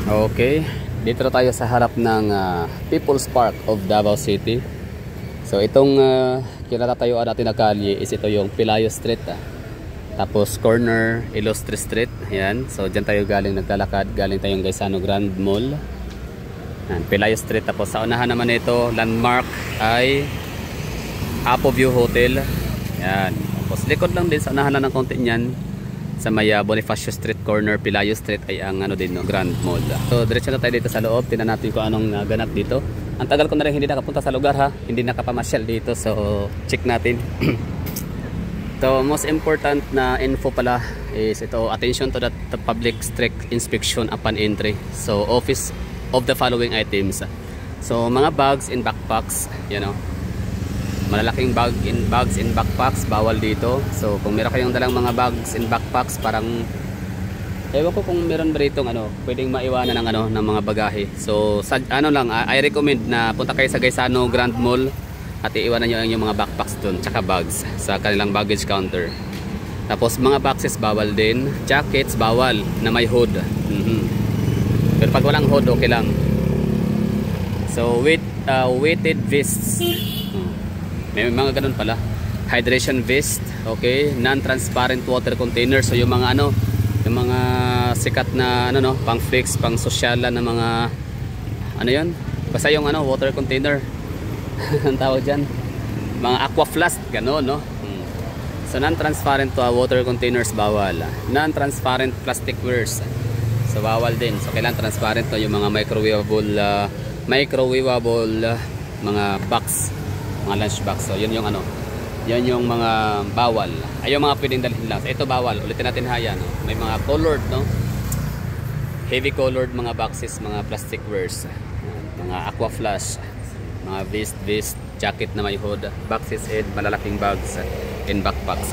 Okay, dito na tayo sa harap ng People's Park of Davao City. So itong kinatatayuan natin na kalye is ito yung Pelayo Street. Tapos corner Illustre Street. Ayan. So dyan tayo galing naglalakad. Galing tayong Gaisano Grand Mall. Ayan, Pelayo Street. Tapos sa unahan naman ito, landmark ay Apo View Hotel. Ayan. Tapos likod lang din sa unahan lang ng konti niyan. Sa may Bonifacio Street corner, Pelayo Street ay ang ano din, no, Grand Mall. So diretso na tayo dito sa loob. Tingnan natin kung anong ganap dito. Ang tagal ko na rin hindi nakapunta sa lugar, ha. Hindi nakapamasyal dito. So check natin. So most important na info pala is ito, attention to the public strict inspection upon entry. So office of the following items. So mga bags and backpacks, you know. Malalaking bags and backpacks bawal dito. So kung meron kayong dalang mga bags and backpacks, parang ewan ko kung meron ba rito pwedeng maiwanan ng ng mga bagahe. So lang, I recommend na punta kayo sa Gaisano Grand Mall at iiwanan niyo yung mga backpacks doon, tsaka bags sa kanilang baggage counter. Tapos mga boxes bawal din, jackets bawal na may hood. Pero pag walang hood okay lang. So weighted vests. May mga ganun pala. Hydration vest, okay, non-transparent water container. So yung mga yung mga sikat na pang flex, pang sosyalan na mga yun? Basta yung water container. Ang tawag diyan. Mga aqua flask, gano'n, no? So non-transparent water containers bawal. Non-transparent plastic wares. So bawal din. So kailangan transparent yung mga microwavable mga box, mga lunch box. So yun yung yan yung mga bawal. Ay yung mga pwedeng dalhin lang. So ito bawal. Ulitin natin haya, no? May mga colored, no? Heavy colored mga boxes, mga plastic wares, mga aqua flash, mga vest, jacket na may hood, boxes and malalaking bags and backpacks.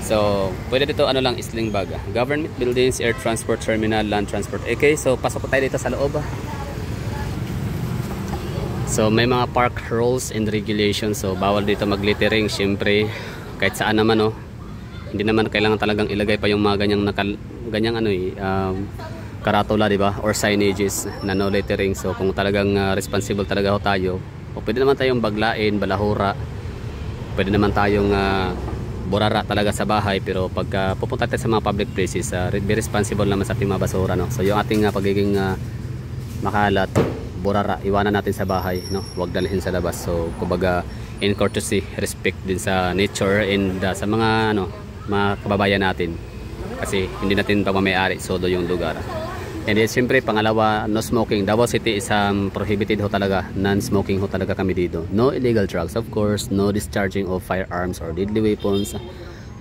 So pwede dito lang, sling bag. Government buildings, air transport terminal, land transport. Okay, so pasok tayo dito sa loob. So may mga park rules and regulations. So bawal dito mag-littering, syempre kahit saan naman, no. Hindi naman kailangan talagang ilagay pa yung mga ganyang karatula, di ba, or signages na no littering. So kung talagang responsible talaga tayo, o pwede naman tayong baglain, balahura, pwede naman tayong burara talaga sa bahay. Pero pagka pupunta tayo sa mga public places, be responsible naman sa ating mga basura, no. So yung ating pagiging makalat, burara, iwanan natin sa bahay, no? Huwag dalhin sa labas. So kumbaga in courtesy, respect din sa nature and sa mga mga kababayan natin, kasi hindi natin pamamayari sodo yung lugar. And then siyempre pangalawa, no smoking. Davao City is prohibited ho talaga, non-smoking ho talaga kami dito. No illegal drugs, of course, no discharging of firearms or deadly weapons,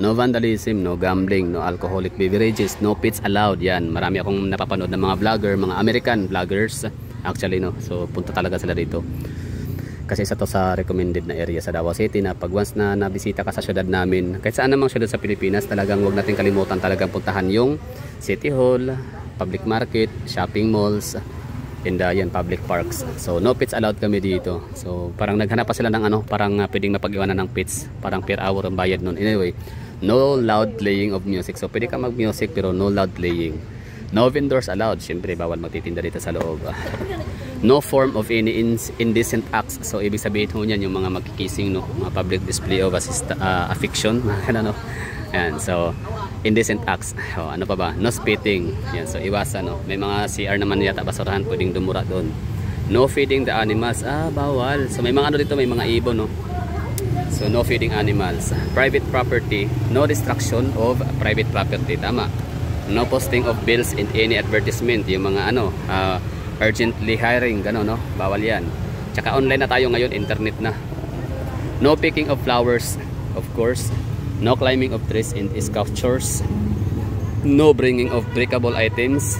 no vandalism, no gambling, no alcoholic beverages, no pets allowed. Yan, marami akong napapanood ng mga vlogger, mga American vloggers actually, no. So punta talaga sila dito kasi isa to sa recommended na area sa Davao City, na pag once na nabisita ka sa syudad namin, kahit saan namang syudad sa Pilipinas, talagang wag natin kalimutan talagang puntahan yung City Hall, public market, shopping malls, and yan, public parks. So no pets allowed kami dito. So parang naghanap pa sila ng parang pwedeng mapag-iwanan ng pets, parang per hour ang bayad nun. Anyway, no loud playing of music. So pwede ka mag music pero no loud playing. No vendors allowed. Siyempre bawal magtitinda dito sa loob. No form of any indecent acts. So ibig sabihin ho niyan yung mga magkikissing, no, mga public display of affection, yan. So indecent acts. Ano pa ba? No spitting. Yan. So iwasan, no. May mga CR naman yata, basurahan, pwedeng dumura doon. No feeding the animals. Bawal. So may mga dito, may mga ibon, no. So no feeding animals. Private property. No destruction of private property. Tama. No posting of bills in any advertisement. Yung mga urgently hiring, gano'n, no? Bawal yan. Tsaka online na tayo ngayon, internet na. No picking of flowers, of course. No climbing of trees and sculptures. No bringing of breakable items.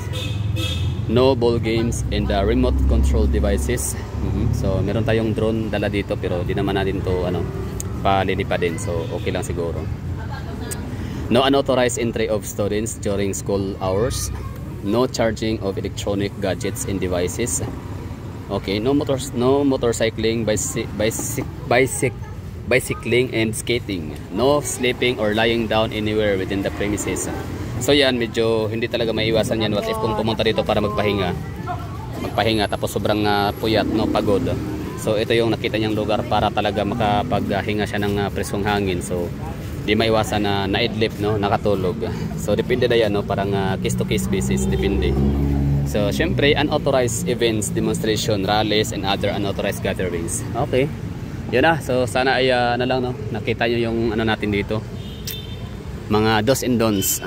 No ball games and remote control devices. So meron tayong drone dala dito, pero di naman natin to palilipa din. So okay lang siguro. No unauthorized entry of students during school hours. No charging of electronic gadgets and devices. Okay, no motorcycling, bicycling and skating. No sleeping or lying down anywhere within the premises. So yan, medyo hindi talaga maiwasan yan. What if kung pumunta dito para magpahinga tapos sobrang puyat, no, pagod. So ito yung nakita niyang lugar para talaga makapaghinga siya ng preskong hangin. So di maiwasan na naidlip, no, nakatulog. So depende na yan, no, parang case to case basis, depende. So syempre unauthorized events, demonstration, rallies and other unauthorized gatherings. Okay, yun na. So sana ay ano lang, no, nakita nyo yung ano natin dito, mga do's and don'ts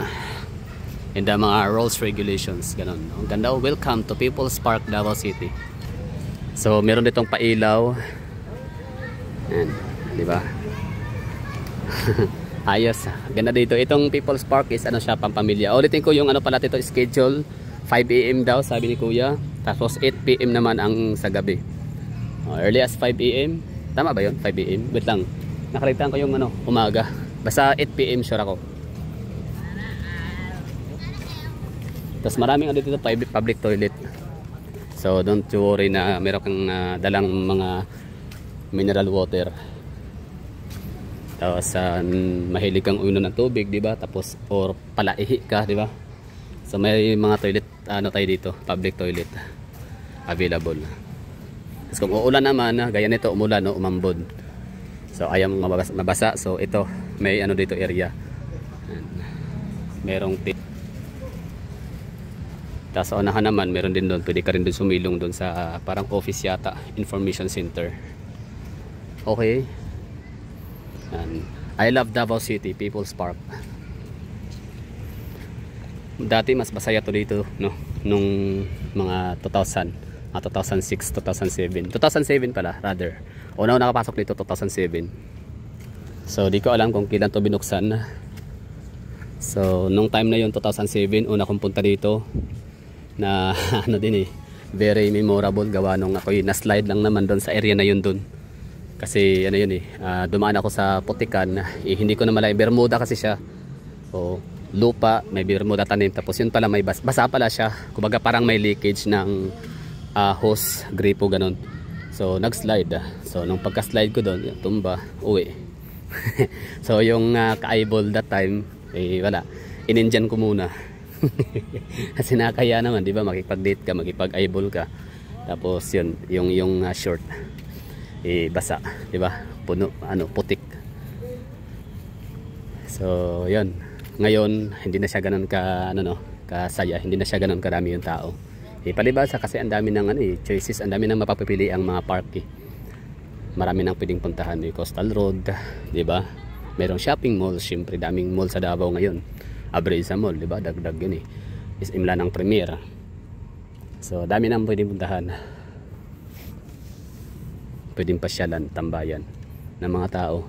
and mga rules, regulations, ganun. Ang ganda. Welcome to People's Park, Davao City. So meron ditong pailaw. Yan, di ba? Ayos. Ganda dito. Itong People's Park is ano siya, pampamilya. Ulitin ko yung ano pala dito, schedule 5 AM daw sabi ni Kuya. Tapos 8 PM naman ang sa gabi. Early as 5 AM. Tama ba yun? 5 AM? Wait lang. Nakalimutan ko yung ano, umaga. Basta 8 PM sure ako. Tapos maraming ano dito, public toilet. So don't you worry na meron kang dalang mga mineral water. Tapos mahilig kang uminom ng tubig, di ba? Tapos or palaihi ka, di ba? So may mga toilet ano tayo dito, public toilet available. Tapos kung uulan naman, gaya nito, umulan, no, umambod. So ayaw mabasa. So ito, may ano dito area. Merong tapos unahan naman, meron din doon, pwede ka rin doon sumilong doon sa parang office yata, information center. Okay. And I love Davao City, People's Park. Dati mas masaya to dito, no, nung mga 2000, 2006, 2007. 2007 pala, rather. Una nakapasok dito 2007. So di ko alam kung kailan to binuksan. So nung time na yun, 2007, una kong punta dito na ano din very memorable, gawa nung ako na-slide lang naman doon sa area na yun doon. Kasi ano yun dumaan ako sa putikan, hindi ko na malay, Bermuda kasi siya. O lupa, may Bermuda tanim, tapos yun pala may basa pala siya. Kumbaga parang may leakage ng hose, gripo, ganun. So nag-slide. So nung pagka-slide ko doon, tumba, uwi. So yung ka-eyeball that time, wala, in-Indian ko muna. Kasi nakakaya naman, di ba, makipag-date ka, makipag-eyeball ka, tapos yun, yung short basa, di ba, puno, ano, putik. So yun, ngayon hindi na siya ganun ka ano, no, kasaya, hindi na siya ganun karami yung tao. Palibasa kasi ang dami ng ano, choices, ang dami ng mapapipili ang mga park. Marami nang pwedeng puntahan, Coastal Road, di ba, merong shopping mall, syempre daming mall sa Davao ngayon. Abreza Mall, di ba? Dagdag yun is imla ng Premier. So dami nang pwedeng puntahan, pwedeng pasyalan, tambayan ng mga tao.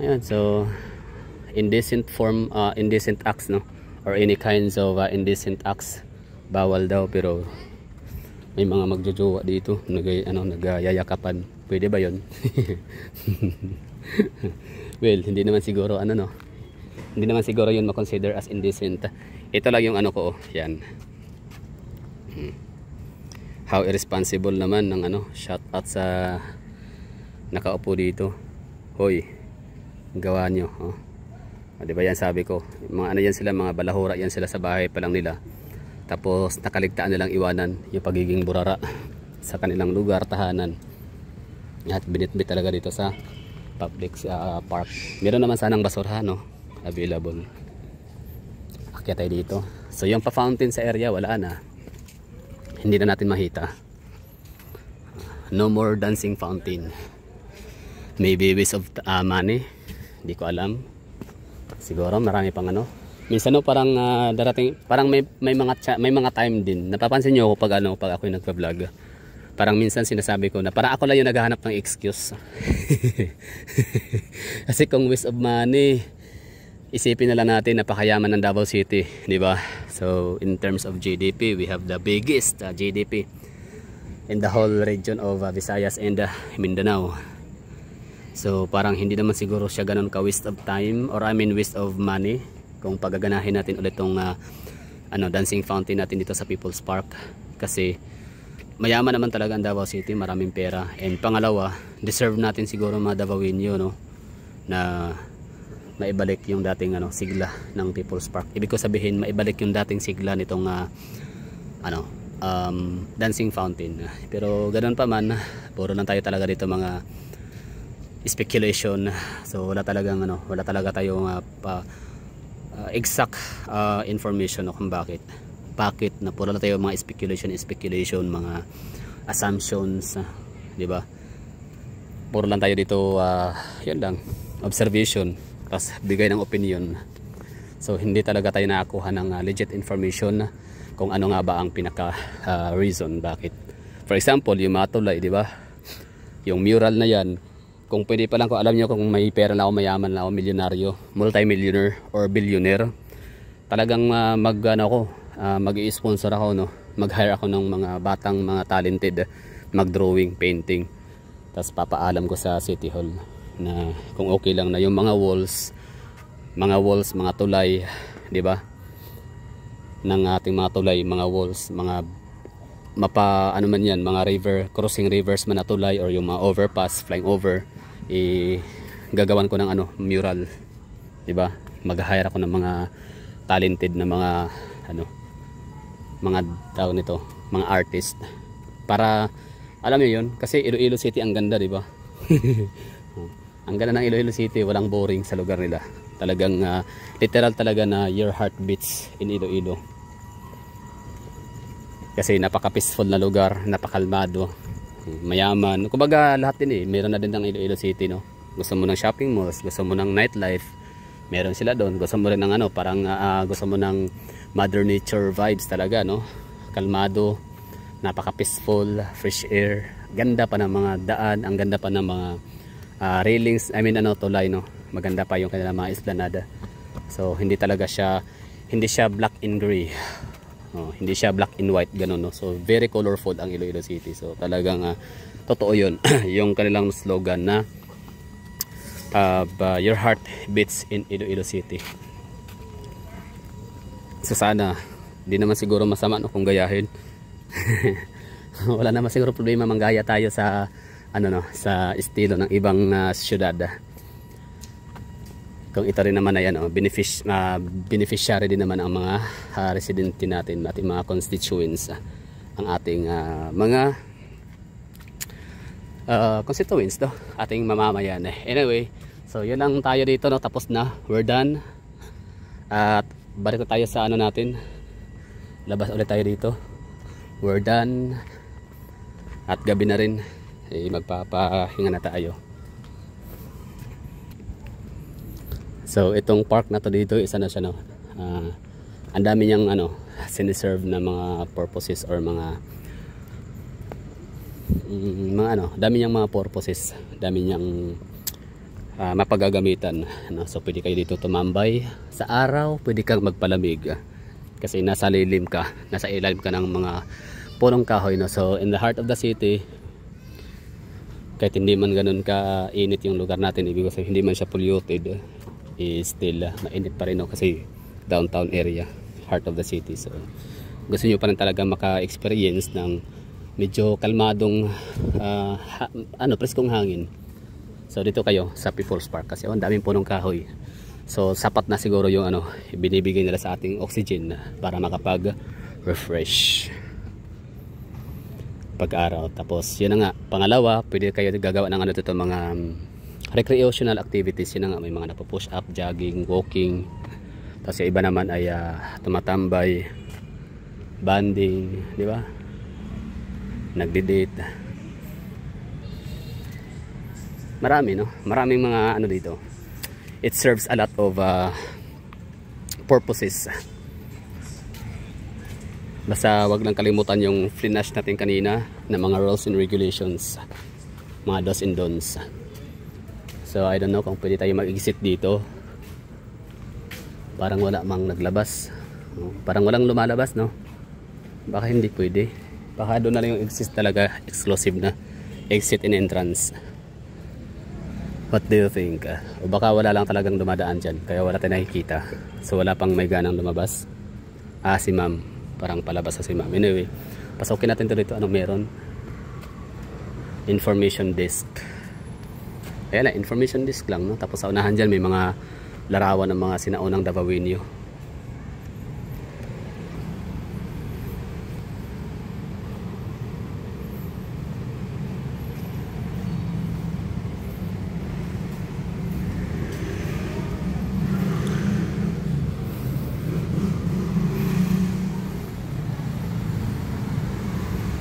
Ayun, so indecent acts, no, or any kinds of indecent acts bawal daw, pero may mga magjojowa dito, nagyayakapan. Pwede ba yun? Well, hindi naman siguro ano, no, hindi naman siguro yun makonsider as indecent. Ito lang yung ano ko, yan. How irresponsible naman ng ano, shout out sa nakaupo dito. Hoy, gawa nyo, oh. Di ba yan sabi ko, mga ano yan sila, mga balahura yan sila sa bahay pa lang nila. Tapos nakaligtaan nilang iwanan yung pagiging burara sa kanilang lugar, tahanan. At binitbit talaga dito sa public park. Meron naman sanang basurahan, no, available. Akyat tayo dito. So yung pa-fountain sa area, wala na. Hindi na natin makita. No more dancing fountain. Maybe waste of money. Hindi ko alam. Siguro marami pang ano. Minsan no, parang darating, parang may mga time din. Napapansin niyo ako pag ako yung nagpa-vlog. Parang minsan sinasabi ko na parang ako lang yung naghahanap ng excuse. Kasi kung waste of money, isipin na lang natin napakayaman ng Davao City, di ba? So in terms of GDP, we have the biggest GDP in the whole region of Visayas and Mindanao. So parang hindi naman siguro siya ganun ka waste of time, or waste of money, kung pagaganahin natin ulit tong dancing fountain natin dito sa People's Park. Kasi mayaman naman talaga ang Davao City, maraming pera. And pangalawa, deserve natin siguro mga Davaoenyo, no, na maibalik yung dating sigla ng People's Park. Ibig ko sabihin maibalik yung dating sigla nitong dancing fountain. Pero ganoon pa man, puro lang tayo talaga dito mga speculation. So wala talaga tayong exact information kung bakit na puro lang tayo mga speculation, mga assumptions, di ba? Puro lang tayo dito yun lang, observation, tapos bigay ng opinion. So hindi talaga tayo nakakuha ng legit information kung ano nga ba ang pinaka reason bakit. For example, yung mga tulay, di ba? Yung mural na yan, kung pwede pa lang, kung alam nyo, kung may pera na ako, mayaman na ako, milyonaryo, multi-millionaire or billionaire, talagang mag-i-sponsor ako, no? Mag-hire ako ng mga batang, mga talented, mag-drawing, painting. Tapos papaalam ko sa City Hall na kung okay lang na yung mga walls, mga tulay, di ba? Ng ating mga tulay, mga walls, mga man yan, mga river, crossing rivers man na tulay, or yung mga overpass, flying over, gagawan ko ng mural, di ba? Mag-hire ako ng mga talented na mga tao nito, mga artist, para alam niyo yun, kasi Iloilo City ang ganda, di ba? Ang ganda ng Iloilo City, walang boring sa lugar nila. Talagang literal talaga na your heart beats in Iloilo. Kasi napaka-peaceful na lugar, napakalmado, mayaman. Kumbaga lahat din meron na din ng Iloilo City, no? Gusto mo ng shopping malls, gusto mo ng nightlife, meron sila doon. Gusto mo rin ng parang gusto mo ng mother nature vibes talaga, no? Kalmado, napaka-peaceful, fresh air, ganda pa ng mga daan, ang ganda pa ng mga railings, tulay, no? Maganda pa yung kanilang mga esplanada. So hindi siya black and gray, hindi siya black and white, ganun, no? So very colorful ang Iloilo City. So talagang totoo yun yung kanilang slogan na your heart beats in Iloilo City. So sana hindi naman siguro masama, no, kung gayahin. Wala naman siguro problema manggaya tayo sa sa estilo ng ibang syudad. Kung ito rin naman ay beneficiary din naman ang mga residente natin, ating mga constituents, ang ating mga constituents, no? Ating mamamayan. Anyway, so yun lang tayo dito, no? Tapos na, we're done. At balik tayo sa natin, labas ulit tayo dito, we're done. At gabi na rin, magpapahinga na tayo. So itong park na to dito, isa na siya, no? Ang dami niyang siniserve na mga purposes, or dami niyang mga purposes, dami niyang mapagagamitan, no? So pwede kayo dito tumambay sa araw, pwede kang magpalamig kasi nasa ilalim ka ng mga punong kahoy, no? So in the heart of the city, kahit hindi man ganun ka init yung lugar natin, ibig sabihin hindi man siya polluted, still mainit pa rin, no? Kasi downtown area, heart of the city. So gusto nyo pa rin talaga maka-experience ng medyo kalmadong preskong hangin. So dito kayo sa People's Park kasi ang daming punong kahoy. So sapat na siguro yung binibigay nila sa ating oxygen para makapag-refresh pag-araw. Tapos yun na nga, pangalawa, pwede kayo gagawa ng dito mga recreational activities. Yun na nga, may mga napo-push up, jogging, walking. Tapos yung iba naman ay tumatambay, banding, di ba? Nagdi-date. Marami, no? Maraming mga dito. It serves a lot of purposes. Basta wag lang kalimutan yung flash natin kanina na mga rules and regulations, mga do's and don'ts. So I don't know kung pwede tayo mag-exit dito. Parang wala mang naglabas, parang walang lumalabas, no? Baka hindi pwede, baka doon na lang yung exit talaga, exclusive na exit and entrance. What do you think? O baka wala lang talagang dumadaan dyan, kaya wala tayong nakikita. So wala pang may ganang lumabas. Si ma'am, parang palabas si ma'am. Anyway, pasukin natin dito. Anong meron? Information desk. Ayan na, information disc lang, no? Tapos sa unahan dyan may mga larawan ng mga sinaunang Davao-Inyo.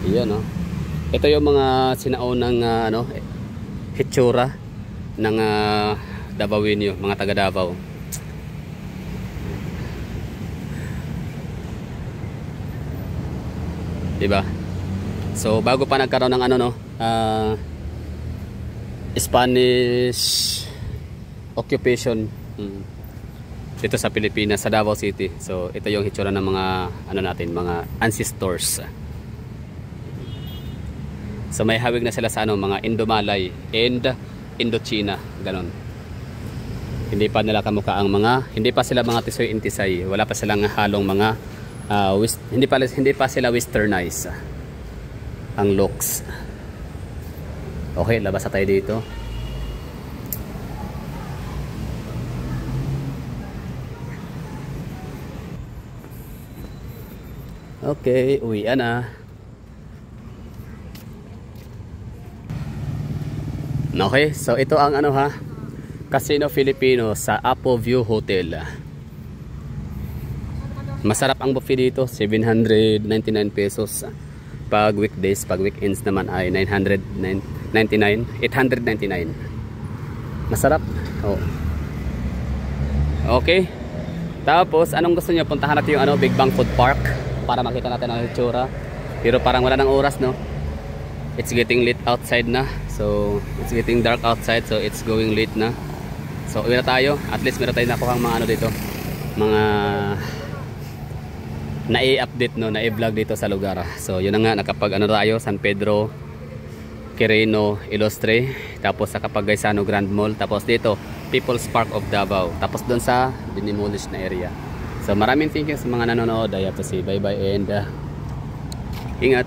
Iyan, no? Ito yung mga sinaunang hitsura ng Davao-Inyo, mga taga Davao. Diba? So bago pa nagkaroon ng Spanish occupation dito sa Pilipinas, sa Davao City. So ito yung hitsura ng mga mga ancestors. So may hawig na sila sa mga Indo-Malay and Indochina, ganon. Hindi pa nila kamukha ang hindi pa sila mga Tisoy and Tisay. Wala pa silang halong mga hindi pa sila westernized ang looks. Okay, labas na tayo dito. Okay, uwian na. Okay, so ito ang Casino Filipino sa Apo View Hotel. Masarap ang buffet dito, 799 pesos pag weekdays, pag weekends naman ay 899. Masarap. Oh. Okay. Tapos anong gusto niyo, puntahan natin yung Big Bang Food Park para makita natin ang itsura. Pero parang wala nang oras, no? It's getting late outside na. So, it's getting dark outside, so it's going late na. So, uwi na tayo. At least meron tayo nakuha mga dito. Mga nai-update, no, nai-vlog dito sa lugar. So, yun na nga, nakapag tayo, San Pedro, Quirino, Ilustre. Tapos sa Kapagaysano Grand Mall. Tapos dito, People's Park of Davao. Tapos doon sa dinimolish na area. So, maraming thank you sa mga nanonood. I have to say bye-bye and ingat.